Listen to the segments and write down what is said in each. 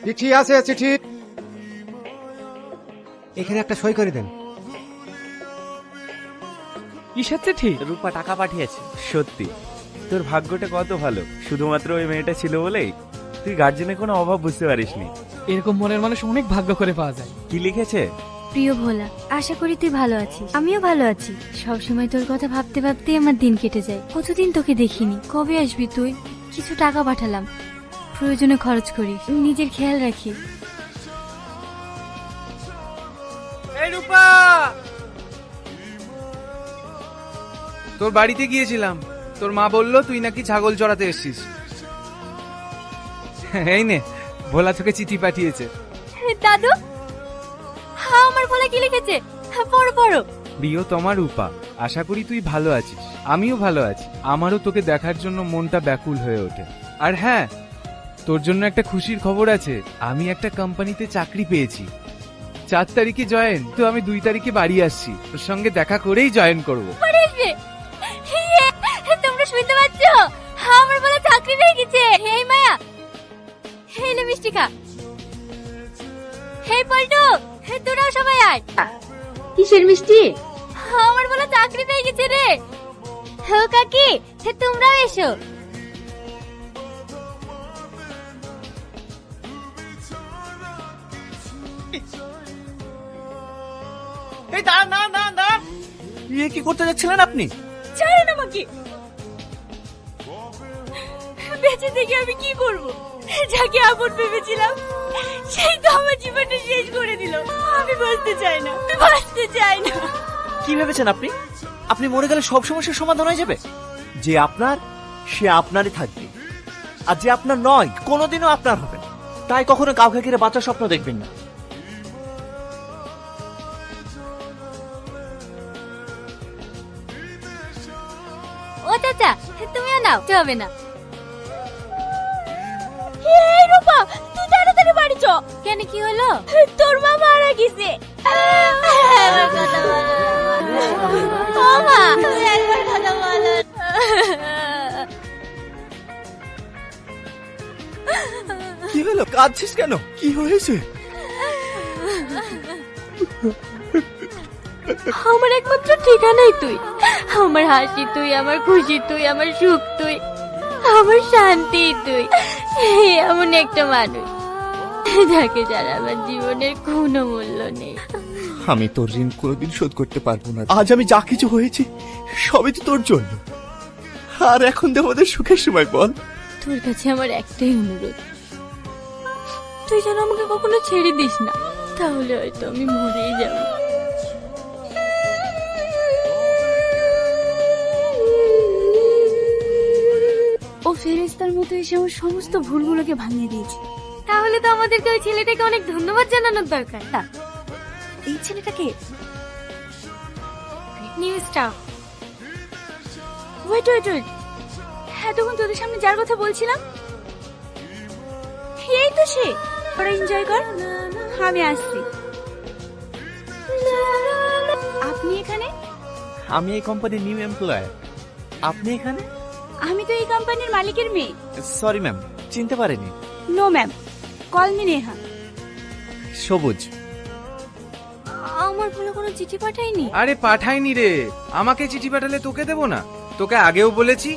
চিঠি আছে, চিঠি। এখানে একটা সই করে দেন। কিসের চিঠি? রূপা টাকা পাঠিয়েছে। সত্যি তোর ভাগ্যটা কত ভালো, শুধুমাত্র ওই মেয়েটা ছিল বলেই তুই গার্জেনের কোনো অভাব বুঝতে পারিসনি। এরকম মনের মানুষ অনেক ভাগ্য করে পাওয়া যায়। কি লিখেছে? প্রিয় ভোলা, আশা করি তুই ভালো আছিস। আমিও ভালো আছি। সবসময় তোর কথা ভাবতে ভাবতে আমার দিন কেটে যায়। কতদিন তোকে দেখিনি। কবে আসবি তুই? কিছু টাকা পাঠালাম, প্রয়োজনে খরচ করিস। নিজের খেয়াল রাখিস। এই রূপা, তোর বাড়িতে গিয়েছিলাম, তোর মা বললো তুই নাকি ছাগল চড়াতে এসেছিস। এই নে, ভোলা তোকে চিঠি পাঠিয়েছে। দাদু, হ্যাঁ আমার ভোলা কি লিখেছে? পড়ো পড়ো। প্রিয় তোমার রূপা, আশা করি তুই ভালো আছিস। আমিও ভালো আছি। আমারও তোকে দেখার জন্য মনটা ব্যাকুল হয়ে ওঠে। আর হ্যাঁ, তোর জন্য একটা খুশির খবর আছে। আমি একটা কোম্পানিতে চাকরি পেয়েছি। 4 তারিখে জয়েন, তো আমি 2 তারিখে বাড়ি আসছি। তোর সঙ্গে দেখা করেই জয়েন করব। তোমরা শুনতে পাচ্ছ? আমার ভোলা চাকরি পেয়ে গেছে। এই মায়া, এই নে মিষ্টি খা। হে পল্টু, তোরাও সবাই আয়। কিসের মিষ্টি? আমার ভোলা চাকরি পেয়ে গেছে রে। হো কাকি, তোমরাও এসো। এই দাঁড়ান দাঁড়ান দাঁড়ান দাঁড়ান, ইয়ে কি করতে যাচ্ছিলেন আপনি? ছাড়েন আমাকে। বেঁচে থেকে আমি কি করব? যাকে আপন ভেবেছিলাম সেই তো আমার জীবনটা শেষ করে দিল। আমি বাঁচতে চাই না, বাঁচতে চাই না। কি ভেবেছেন আপনি? আপনি মরে গেলে সব সমস্যার সমাধান হয়ে যাবে? যে আপনার সে আপনারই থাকবে, আর যে আপনার নয় কোনোদিনও আপনার হবে না। তাই কখনো কাউকে ঘিরে বাঁচার স্বপ্ন দেখবেন না। ও চাচা, তুমিও নাও। হবে না। এই রূপা, তুই তাড়াতাড়ি বাড়ি চ। কেন, কি হলো? তোর মা মারা গেছে। একবার কথা বলো। ও মা, তুমি একবার কথা বলো। কি হলো? কাঁদছিস কেন? কি হয়েছে? আমার একমাত্র ঠিকানাই তুই। আমার হাসি তুই, আমার খুশি তুই, আমার সুখ তুই, আমার শান্তি তুই। এমন একটা মানুষ যাকে যারা আমার জীবনের কোনো মূল্য নেই। আমি তোর ঋণ কোনোদিন শোধ করতে পারবো না। আজ আমি যা কিছু হয়েছি সবই তো তোর জন্য। আর এখন তো আমাদের সুখের সময়, বল। তোর কাছে আমার একটাই অনুরোধ, তুই যেন আমাকে কখনো ছেড়ে দিস না, তাহলে হয়তো আমি মরেই যাব। ও ফেরেশতার মতো এসে আমার সমস্ত ভুলগুলোকে ভাঙিয়ে দিয়েছে। তাহলে তো আমাদেরকে ওই ছেলেটাকে অনেক ধন্যবাদ জানানোর দরকার। না, এই ছেলেটাকে new star. Wait wait wait, হ্যাঁ তখন তোদের সামনে যার কথা বলছিলাম, এই তো সে। ওরা এনজয় কর, আমি আসছি। আপনি এখানে? আমি এই কোম্পানির নিউ এমপ্লয়ার। আপনি এখানে? আমি তো এই কোম্পানির মালিকের মেয়ে। সরি ম্যাম, চিনতে পারিনি। No ma'am, call me Neha. সবুজ। আমার বলে কোনো চিঠি পাঠায়নি। আরে পাঠাইনি রে, আমাকে চিঠি পাঠালে তোকে দেবো না? তোকে আগেও বলেছি,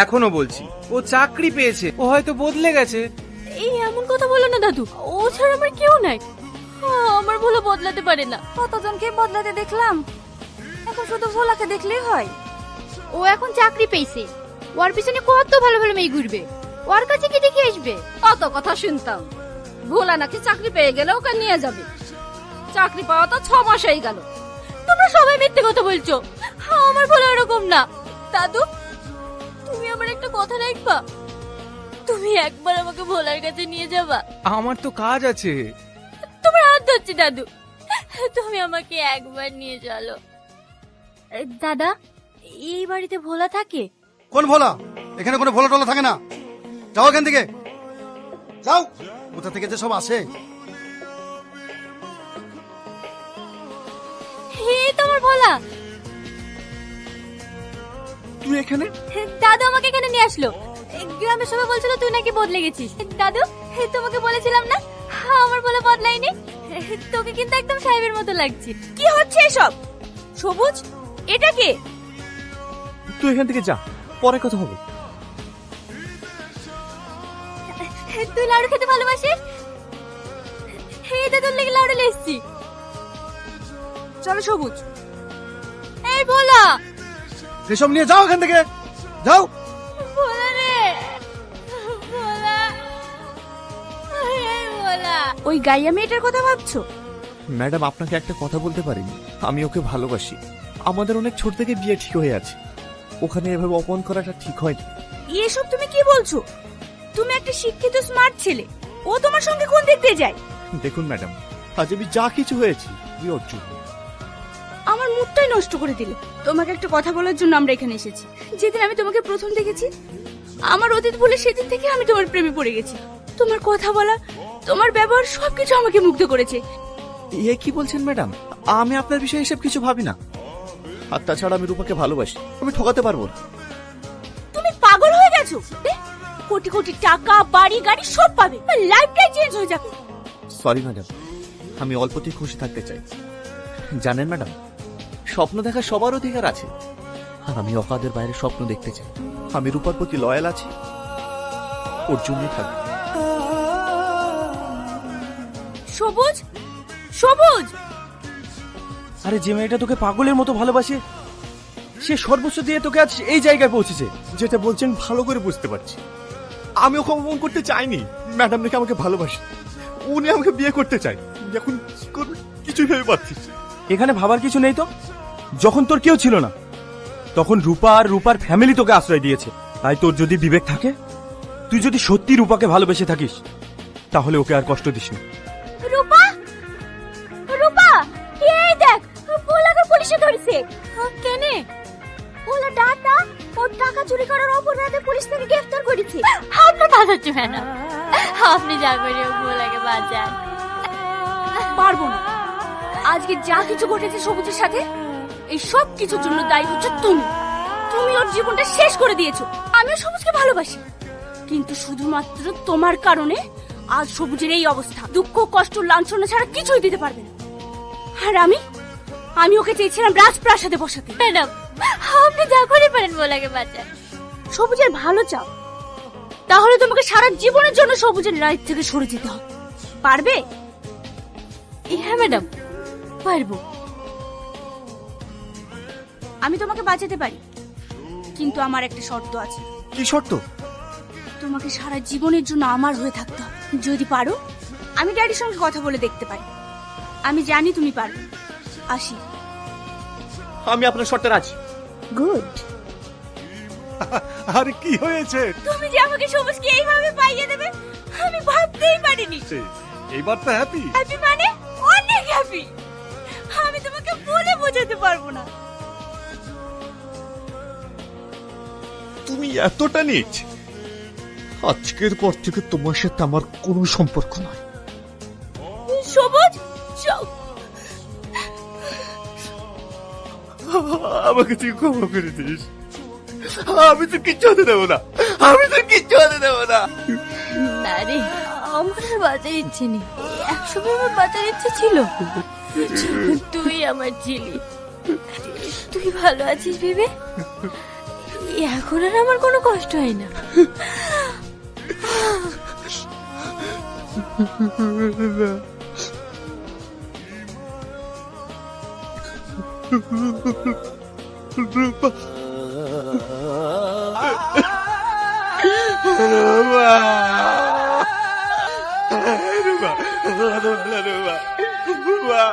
এখনো বলছি, ও চাকরি পেয়েছে, ও হয়তো বদলে গেছে। এই এমন কথা বলো না দাদু, ও ছাড়া আমার কেউ নাই। আমার ভোলা বদলাতে পারে না। কতজনকে বদলাতে দেখলাম, এখন শুধু ভোলাকে দেখলেই হয়। ও এখন চাকরি পেয়েছে, ওর পিছনে কত ভালো ভালো মেয়ে ঘুরবে, ওর কাছে কি দেখে আসবে? কত কথা শুনতাম, ভোলা নাকি চাকরি পেয়ে গেলে ওকে নিয়ে যাবে। চাকরি পাওয়া তো 6 মাস হয়ে গেল। তোমরা সবাই মিথ্যে কথা বলছো, আমার ভোলা এরকম না। দাদু, তুমি আমার একটা কথা রাখবা? তুমি একবার আমাকে ভোলার কাছে নিয়ে যাবা? আমার তো কাজ আছে। তোমার হাত ধরছি দাদু, তুমি আমাকে একবার নিয়ে চলো। দাদা, এই বাড়িতে ভোলা থাকে? কোন ভোলা? এখানে কোনো ভোলা টোলা থাকে না। যাও এখান থেকে, যাও। কোথা থেকে যে সব আসে। এই তোমার ভোলা। তুই এখানে? দাদু আমাকে এখানে নিয়ে আসলো। গ্রামের সবাই বলছিল তুই নাকি বদলে গেছিস। দাদু, তোমাকে বলেছিলাম না বদলাইনি। তোকে কিন্তু একদম সাহেবের মতো লাগছে। কি হচ্ছে এসব? সবুজ, এটা কে? তুই এখান থেকে যা, পরে কথা হবে। তুই লাড়ু খেতে ভালোবাসিস? এই তো তোর লেগে লাড়ু লেসছি। চলো সবুজ। এই ভোলা, এসব নিয়ে যাও এখান থেকে, যাও। ভোলা রে, ভোলা, এই ভোলা। ওই গাইয়া মেয়েটার কথা ভাবছো? ম্যাডাম, আপনাকে একটা কথা বলতে পারিনি। আমি ওকে ভালোবাসি। আমাদের অনেক ছোট থেকে বিয়ে ঠিক হয়ে আছে। ওখানে এভাবে অপমান করাটা ঠিক হয়নি। এসব তুমি কি বলছো? তুমি একটা শিক্ষিত স্মার্ট ছেলে, ও তোমার সঙ্গে কোন দিক দিয়ে যায়? দেখুন ম্যাডাম, আজ আমি যা কিছু হয়েছি ওর জন্য। আমার মুডটাই নষ্ট করে দিল। তোমাকে একটা কথা বলার জন্য আমরা এখানে এসেছি। যেদিন আমি তোমাকে প্রথম দেখেছি, আমার অতীত বলে সেদিন থেকে আমি তোমার প্রেমে পড়ে গেছি। তোমার কথা বলা, তোমার ব্যবহার সবকিছু আমাকে মুগ্ধ করেছে। এ কি বলছেন ম্যাডাম? আমি আপনার বিষয়ে এসব কিছু ভাবি না। আর তাছাড়া আমি রূপাকে ভালোবাসি, আমি ঠকাতে পারবো না। তুমি পাগল হয়ে গেছো? কোটি কোটি টাকা, বাড়ি, গাড়ি সব পাবে, লাইফটাই চেঞ্জ হয়ে যাবে। সরি ম্যাডাম, আমি অল্পতেই খুশি থাকতে চাই। জানেন ম্যাডাম, স্বপ্ন দেখার সবার অধিকার আছে, আর আমি অকাদের বাইরে স্বপ্ন দেখতে চাই। আমি রূপার প্রতি লয়াল আছি, ওর জন্যই থাকবো। সবুজ, সবুজ, আরে যে মেয়েটা তোকে পাগলের মতো ভালোবাসে, সে সর্বস্ব দিয়ে তোকে আজ এই জায়গায় পৌঁছেছে। যেটা বলছেন ভালো করে বুঝতে পারছি। আমি ওকে অপমান করতে চাইনি। ম্যাডাম নাকি আমাকে ভালোবাসে, উনি আমাকে বিয়ে করতে চায়। এখন কি করব কিছুই ভেবে পাচ্ছি না। এখানে ভাবার কিছু নেই তো। যখন তোর কেউ ছিল না, তখন রূপা আর রূপার ফ্যামিলি তোকে আশ্রয় দিয়েছে। তাই তোর যদি বিবেক থাকে, তুই যদি সত্যি রূপাকে ভালোবেসে থাকিস, তাহলে ওকে আর কষ্ট দিস না। রূপা, রূপা, এই দেখ, ভোলাকে পুলিশে ধরেছে। কেনে? ভোলা ডাটা ওর টাকা চুরি করার অপরাধে পুলিশ থেকে গ্রেফতার করেছে। আপনি বাঁচাচ্ছ না, আপনি যা করে ভোলাকে বাঁচান। পারবো না। আজকে যা কিছু ঘটেছে সবুজের সাথে, এই সব কিছুর জন্য দায়ী হচ্ছে তুমি। তুমি ওর জীবনটা শেষ করে দিয়েছো। আমিও সবুজকে ভালোবাসি, কিন্তু শুধুমাত্র তোমার কারণে আজ সবুজের এই অবস্থা। দুঃখ, কষ্ট, লাঞ্ছনা ছাড়া কিছুই দিতে পারবে না। আর আমি ওকে চেয়েছিলাম রাজপ্রাসাদে বসাতে। ম্যাডাম, আপনি যা করে পারেন ভোলাকে বাঁচান। সবুজের ভালো চাও, তাহলে তোমাকে সারা জীবনের জন্য সবুজের লাইফ থেকে সরে যেতে হবে। পারবে? হ্যাঁ ম্যাডাম, পারবো। আমি তোমাকে বাঁচাতে পারি, কিন্তু আমার একটা শর্ত আছে। কি শর্ত? তোমাকে সারা জীবনের জন্য আমার হয়ে থাকতে হবে। যদি পারো, আমি ড্যাডির সঙ্গে কথা বলে দেখতে পারি। আমি জানি তুমি পারবে। আসি। আমি আপনার শর্তে রাজি। গুড। আরে কি হয়েছে? তুমি যে আমাকে সবুজকে এইভাবে পাইয়ে দেবে, আমি ভাবতেই পারিনি। এইবার তো হ্যাপি? হ্যাপি মানে অনেক হ্যাপি। আমি তোমাকে বলে বোঝাতে পারবো না। তুমি এতটা নিচ? আজকের পর থেকে তোমার সাথে আমার কোনো সম্পর্ক নয়। সবুজ, আমাকে তুই ক্ষমা করে দিস। আমি তো কিচ্ছু হতে দেবো না, আমি তো কিচ্ছু হতে দেবো না। না রে, আমার আর বাঁচার ইচ্ছে নেই। একসময় আমার বাঁচার ইচ্ছে ছিল, তুই আমার ছিলি। তুই ভালো আছিস ভেবে এখন আর আমার কোনো কষ্ট হয় না। রূপা,